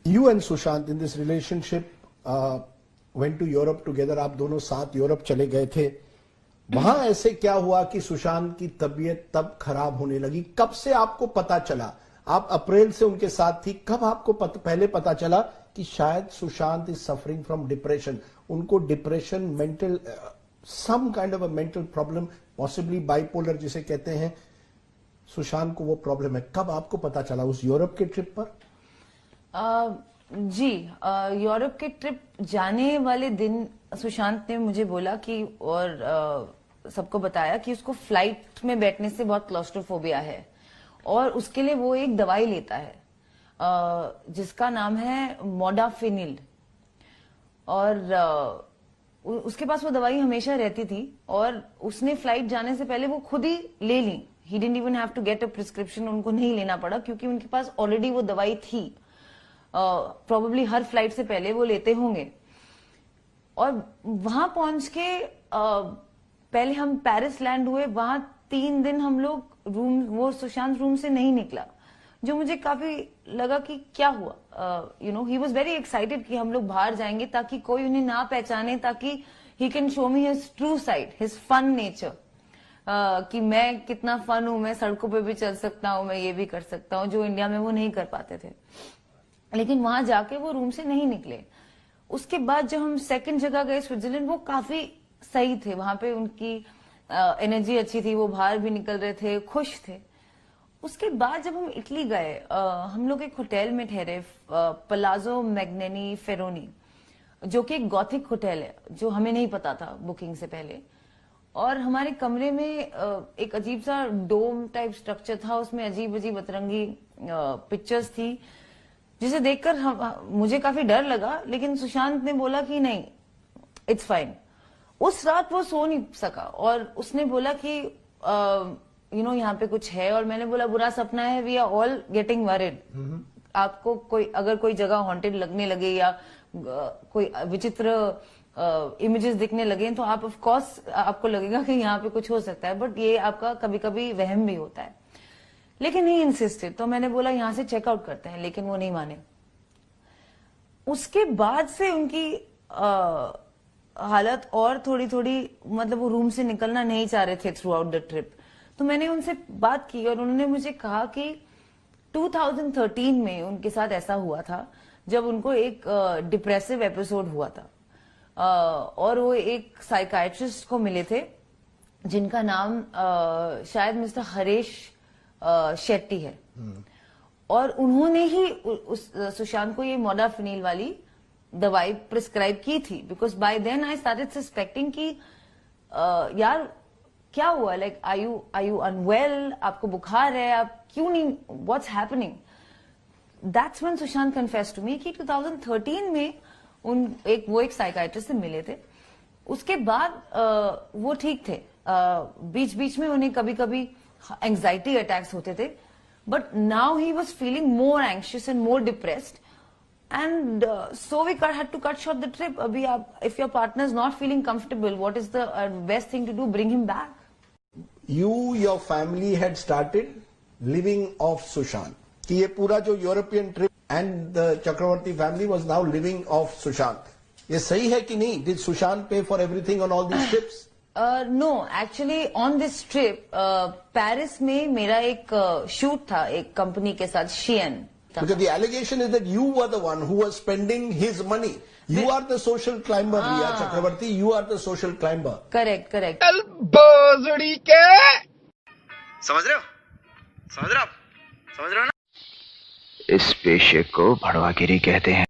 You and Sushant in this relationship went to Europe together. आप दोनों साथ Europe चले गए थे. वहां ऐसे क्या हुआ कि सुशांत की तबीयत तब खराब होने लगी? कब से आपको पता चला? आप अप्रैल से उनके साथ थी. कब आपको पहले पता चला कि शायद Sushant is suffering from depression? उनको depression, mental, some kind of a mental problem, possibly bipolar जिसे कहते हैं, सुशांत को वो प्रॉब्लम है. कब आपको पता चला? उस यूरोप के ट्रिप पर? जी, यूरोप के ट्रिप जाने वाले दिन सुशांत ने मुझे बोला कि, और सबको बताया कि उसको फ्लाइट में बैठने से बहुत क्लॉस्ट्रोफोबिया है और उसके लिए वो एक दवाई लेता है जिसका नाम है मोडाफिनिल. और उसके पास वो दवाई हमेशा रहती थी और उसने फ्लाइट जाने से पहले वो खुद ही ले ली. He didn't even have to get a prescription. उनको नहीं लेना पड़ा क्योंकि उनके पास ऑलरेडी वो दवाई थी. प्रोबेबली हर फ्लाइट से पहले वो लेते होंगे. और वहां पहुंच के पहले हम पेरिस लैंड हुए. वहां 3 दिन हम लोग वो सुशांत रूम से नहीं निकला, जो मुझे काफी लगा कि क्या हुआ. ही वॉज वेरी एक्साइटेड कि हम लोग बाहर जाएंगे ताकि कोई उन्हें ना पहचाने, ताकि he can show me his true side, his fun nature, कि मैं कितना फन हूं, मैं सड़कों पे भी चल सकता हूं, मैं ये भी कर सकता हूं, जो इंडिया में वो नहीं कर पाते थे. लेकिन वहां जाके वो रूम से नहीं निकले. उसके बाद जब हम सेकंड जगह गए स्विट्जरलैंड, वो काफी सही थे. वहां पे उनकी एनर्जी अच्छी थी, वो बाहर भी निकल रहे थे, खुश थे. उसके बाद जब हम इटली गए, हम लोग एक होटल में ठहरे, पलाजो मैग्नेनी फेरोनी, जो कि एक गॉथिक होटल है, जो हमें नहीं पता था बुकिंग से पहले. और हमारे कमरे में एक अजीब सा डोम टाइप स्ट्रक्चर था, उसमें अजीब अजीब अतरंगी पिक्चर्स थी, जिसे देखकर मुझे काफी डर लगा. लेकिन सुशांत ने बोला कि नहीं, इट्स फाइन. उस रात वो सो नहीं सका और उसने बोला कि यहाँ पे कुछ है. और मैंने बोला बुरा सपना है, we are all getting worried. आपको अगर कोई जगह हॉन्टेड लगने लगे या कोई विचित्र इमेजेस दिखने लगे तो आप ऑफ कोर्स आपको लगेगा कि यहाँ पे कुछ हो सकता है, बट ये आपका कभी कभी वहम भी होता है. लेकिन ही इंसिस्टेड. तो मैंने बोला यहां से चेकआउट करते हैं, लेकिन वो नहीं माने. उसके बाद से उनकी हालत और थोड़ी थोड़ी, मतलब वो रूम से निकलना नहीं चाह रहे थे थ्रू आउट द ट्रिप. तो मैंने उनसे बात की और उन्होंने मुझे कहा कि 2013 में उनके साथ ऐसा हुआ था जब उनको एक डिप्रेसिव एपिसोड हुआ था. और वो एक साइकाइट्रिस्ट को मिले थे जिनका नाम शायद मिस्टर हरेश शेट्टी है. और उन्होंने ही सुशांत को ये मोडाफिनिल वाली दवाई प्रिस्क्राइब की थी. Because by then I started suspecting कि यार क्या हुआ, लाइक आर यू अनवेल, आपको बुखार है, आप क्यों नहीं, what's happening. That's when Sushant confessed to me कि 2013 में वो एक साइकाइट्रिस्ट से मिले थे. उसके बाद वो ठीक थे. बीच बीच में उन्हें कभी कभी एंजाइटी अटैक्स होते थे, but now he was feeling more anxious and more depressed. And so we had to cut short the trip. अभी आप, if your partner is not feeling comfortable, what is the best thing to do? Bring him back. Your family had started living off Sushant, कि ये पूरा जो European trip and the Chakraborty family was now living off Sushant. ये सही है कि नहीं? Did Sushant पे for everything on all these trips? No, actually on this trip Paris में मेरा एक शूट था एक कंपनी के साथ, शियन. Because the allegation is that you were the one who was spending his money. You are the social climber, Riya Chakravarti. You are the social climber. Correct, correct. बोजड़ी के समझ रहे हो? समझ रहे हो? समझ रहे हो ना? इस पेशे को भड़वागिरी कहते हैं.